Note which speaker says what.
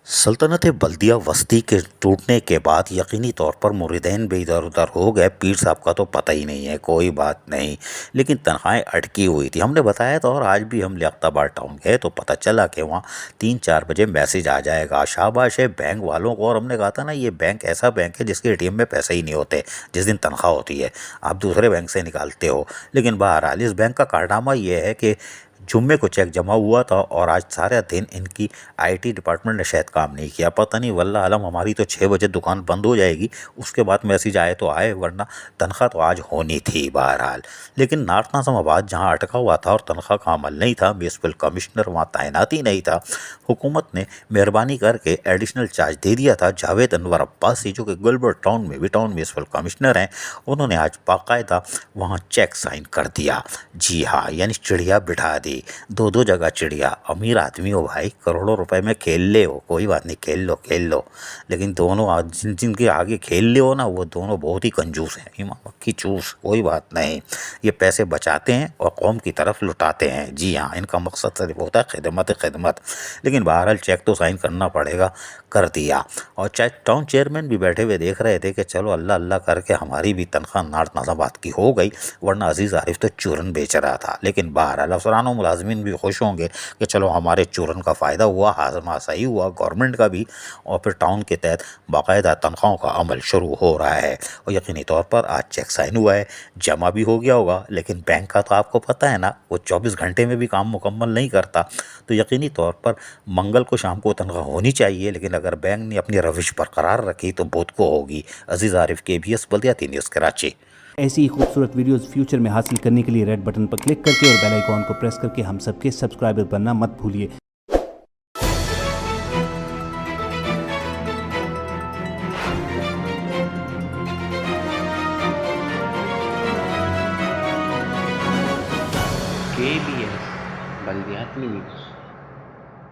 Speaker 1: सल्तनत बल्दिया वस्ती के टूटने के बाद यकीनी तौर पर मुरीदैन भी इधर उधर हो गए। पीर साहब का तो पता ही नहीं है, कोई बात नहीं, लेकिन तनख्वाहें अटकी हुई थी। हमने बताया था, और आज भी हम लियाकताबाद टाउन गए तो पता चला कि वहाँ 3-4 बजे मैसेज आ जाएगा। शाबाश है बैंक वालों को। और हमने कहा था ना, ये बैंक ऐसा बैंक है जिसके एटीएम में पैसे ही नहीं होते जिस दिन तनख्वाह होती है, आप दूसरे बैंक से निकालते हो। लेकिन बहरहाल इस बैंक का कारनामा ये है कि जुम्मे को चेक जमा हुआ था और आज सारा दिन इनकी आईटी डिपार्टमेंट ने शायद काम नहीं किया। पता नहीं, वल्लाह आलम। हमारी तो 6 बजे दुकान बंद हो जाएगी, उसके बाद मैसेज आए तो आए, वरना तनख्वाह तो आज होनी थी बहरहाल। लेकिन नॉर्थ नाज़िमाबाद जहाँ अटका हुआ था और तनख्वाह का अमल नहीं था, म्यूनसिपल कमिश्नर वहाँ तैनात ही नहीं था, हुकूमत ने मेहरबानी करके एडिशनल चार्ज दे दिया था। जावेद अनवर अब्बासी, जो कि गुलबर्ग टाउन में भी टाउन म्यूनसिपल कमिश्नर हैं, उन्होंने आज बाकायदा वहाँ चेक साइन कर दिया। जी हाँ, यानी चिड़िया बिठा दी। 2-2 जगह चिड़िया। अमीर आदमी हो भाई, करोड़ों रुपए में खेल ले हो, कोई बात नहीं, खेल लो। लेकिन दोनों जिनके आगे खेल ले हो ना, वो दोनों बहुत ही कंजूस हैं, इमाम मक्खी चूस। कोई बात नहीं, ये पैसे बचाते हैं और कौम की तरफ लुटाते हैं। जी हाँ, इनका मकसद सिर्फ होता है खिदमत। लेकिन बहरहाल चेक तो साइन करना पड़ेगा, कर दिया। और टाउन चेयरमैन भी बैठे हुए देख रहे थे कि चलो अल्लाह अल्लाह करके हमारी भी तनख्वाह नॉर्थ नाज़िमाबाद की हो गई, वरना अजीज़ आरिफ तो चूरन बेच रहा था। लेकिन बहरहाल अफसरान और मुलाजमीन भी खुश होंगे कि चलो हमारे चूरन का फ़ायदा हुआ, हाजमा सही हुआ गवर्नमेंट का भी, और फिर टाउन के तहत बाकायदा तनख्वाहों का अमल शुरू हो रहा है। और यकीनी तौर पर आज चेक साइन हुआ है, जमा भी हो गया होगा। लेकिन बैंक का तो आपको पता है ना, वो 24 घंटे में भी काम मुकम्मल नहीं करता। तो यकीनी तौर पर मंगल को शाम को तनख्वाह होनी चाहिए, लेकिन अगर बैंक ने अपनी रविश बरकरार रखी तो बुध को होगी। अजीज़ आरिफ, KBS बल्दियाती न्यूज़ कराची।
Speaker 2: ऐसी ही खूबसूरत वीडियोस फ्यूचर में हासिल करने के लिए रेड बटन पर क्लिक करके और बेल आइकॉन को प्रेस करके हम सबके सब्सक्राइबर बनना मत भूलिए।
Speaker 3: KBS बल्दियाती न्यूज़।